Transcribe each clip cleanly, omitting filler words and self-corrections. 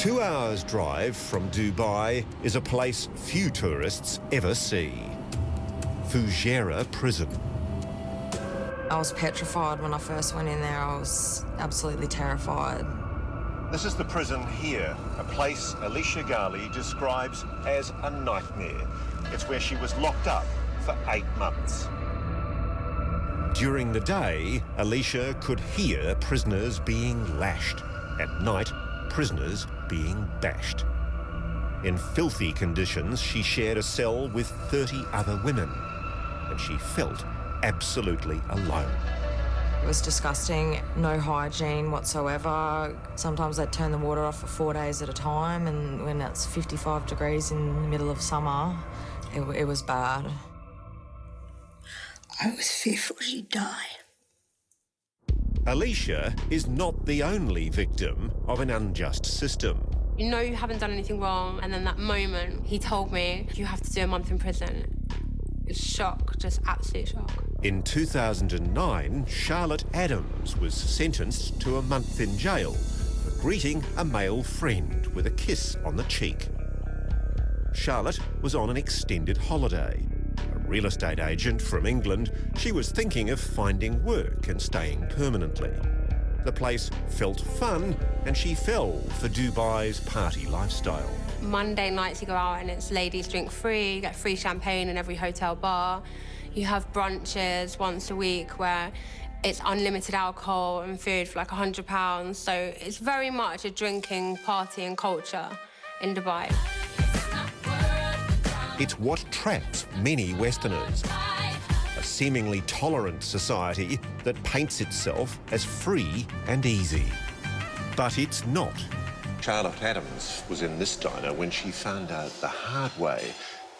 2 hours' drive from Dubai is a place few tourists ever see. Fujairah Prison. I was petrified when I first went in there. I was absolutely terrified. This is the prison here, a place Alicia Ghali describes as a nightmare. It's where she was locked up for 8 months. During the day, Alicia could hear prisoners being lashed. At night, prisoners being bashed. In filthy conditions, she shared a cell with 30 other women, and she felt absolutely alone. It was disgusting, no hygiene whatsoever. Sometimes they'd turn the water off for 4 days at a time, and when it's 55 degrees in the middle of summer, it was bad. I was fearful she'd die. Alicia is not the only victim of an unjust system. You know you haven't done anything wrong, and then that moment he told me, you have to do a month in prison. It's shock, just absolute shock. In 2009, Charlotte Adams was sentenced to a month in jail for greeting a male friend with a kiss on the cheek. Charlotte was on an extended holiday. A real estate agent from England, she was thinking of finding work and staying permanently. The place felt fun, and she fell for Dubai's party lifestyle. Monday nights you go out and it's ladies drink free, you get free champagne in every hotel bar. You have brunches once a week where it's unlimited alcohol and food for like £100. So it's very much a drinking, partying culture in Dubai. It's what traps many Westerners. A seemingly tolerant society that paints itself as free and easy. But it's not. Charlotte Adams was in this diner when she found out the hard way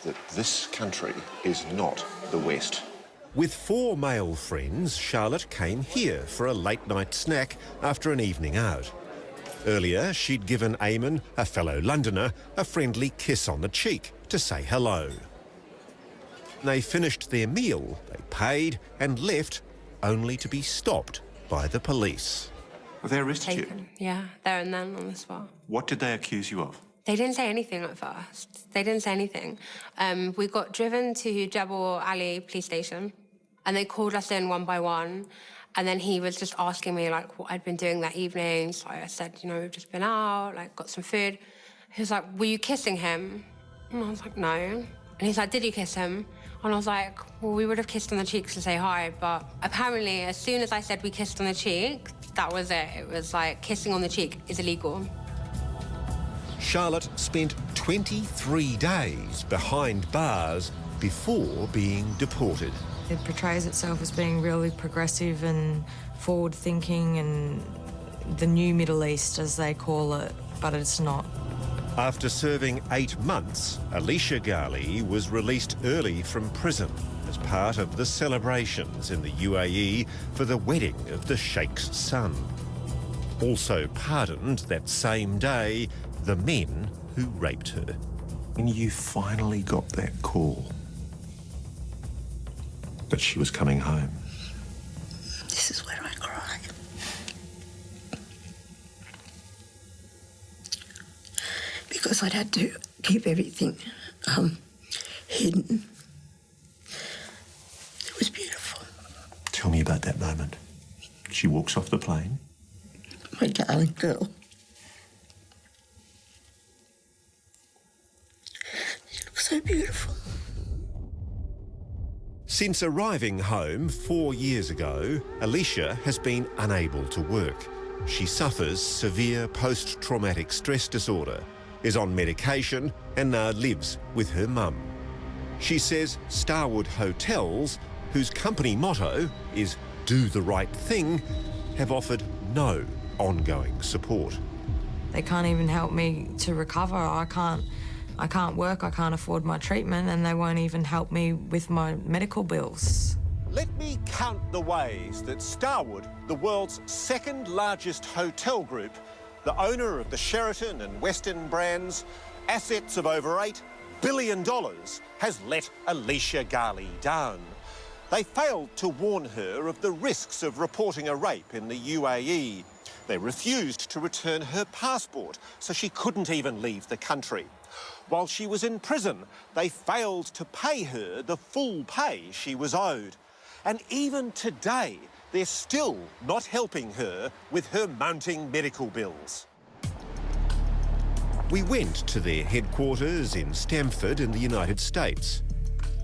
that this country is not the West. With 4 male friends, Charlotte came here for a late-night snack after an evening out. Earlier, she'd given Eamon, a fellow Londoner, a friendly kiss on the cheek to say hello. They finished their meal, they paid and left, only to be stopped by the police. Well, they arrested you? Yeah, there and then on the spot. What did they accuse you of? They didn't say anything at first. They didn't say anything. We got driven to Jebel Ali police station, and they called us in one by one. And then he was just asking me, like, what I'd been doing that evening. So I said, you know, we've just been out, like, got some food. He was like, were you kissing him? And I was like, no. And he's like, did you kiss him? And I was like, well, we would have kissed on the cheeks to say hi. But apparently, as soon as I said we kissed on the cheek, that was it. It was like, kissing on the cheek is illegal. Charlotte spent 23 days behind bars before being deported. It portrays itself as being really progressive and forward-thinking and the new Middle East, as they call it, but it's not. After serving 8 months, Alicia Ghali was released early from prison as part of the celebrations in the UAE for the wedding of the Sheikh's son. Also pardoned that same day the men who raped her. When you finally got that call that she was coming home, This is where I cry. Because I'd had to keep everything hidden. It was beautiful. tell me about that moment. She walks off the plane. My darling girl. She looks so beautiful. Since arriving home 4 years ago, Alicia has been unable to work. She suffers severe post-traumatic stress disorder, is on medication and now lives with her mum. She says Starwood Hotels, whose company motto is "Do the right thing," have offered no ongoing support. They can't even help me to recover. I can't work, I can't afford my treatment, and they won't even help me with my medical bills. Let me count the ways that Starwood, the world's second largest hotel group, the owner of the Sheraton and Westin brands, assets of over $8 billion, has let Alicia Ghali down. They failed to warn her of the risks of reporting a rape in the UAE. They refused to return her passport, so she couldn't even leave the country. While she was in prison, they failed to pay her the full pay she was owed. And even today, they're still not helping her with her mounting medical bills. We went to their headquarters in Stamford in the United States,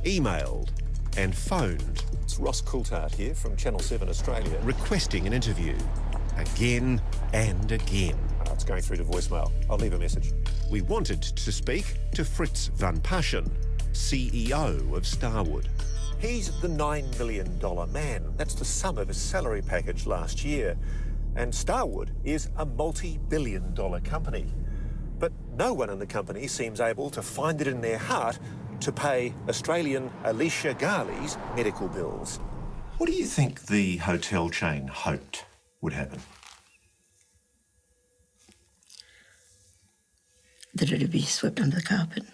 emailed and phoned. It's Ross Coulthard here from Channel 7 Australia, requesting an interview again and again. Oh, it's going through to voicemail. I'll leave a message. We wanted to speak to Fritz van Paschen, CEO of Starwood. He's the $9 million man. That's the sum of his salary package last year. And Starwood is a multi-billion-dollar company. But no one in the company seems able to find it in their heart to pay Australian Alicia Garley's medical bills. What do you think the hotel chain hoped would happen? That it'd be swept under the carpet,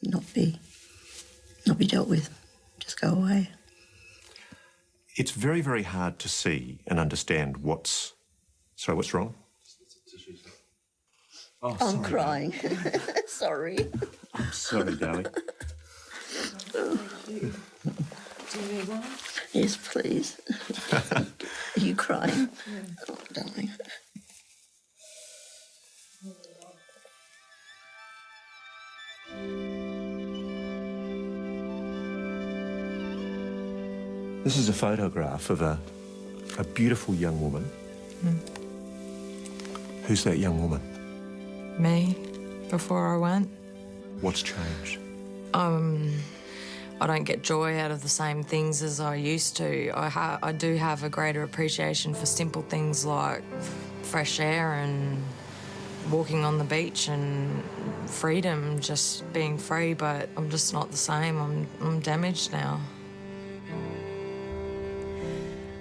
not be dealt with, just go away. It's very, very hard to see and understand what's... Sorry, what's wrong? Oh, I'm crying. Sorry. I'm sorry, darling. Do you need one? Yes, please. Are you crying? Oh, darling. This is a photograph of a beautiful young woman. Who's that young woman? Me, before I went. What's changed? I don't get joy out of the same things as I used to. I do have a greater appreciation for simple things like fresh air and walking on the beach and freedom, just being free, but I'm just not the same. I'm damaged now.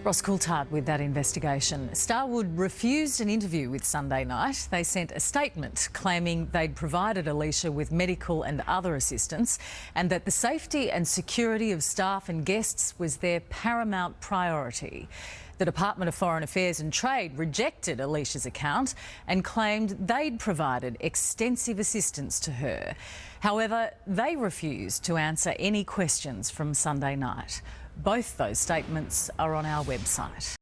Ross Coulthard with that investigation. Starwood refused an interview with Sunday Night. They sent a statement claiming they'd provided Alicia with medical and other assistance and that the safety and security of staff and guests was their paramount priority. The Department of Foreign Affairs and Trade rejected Alicia's account and claimed they'd provided extensive assistance to her. However, they refused to answer any questions from Sunday Night. Both those statements are on our website.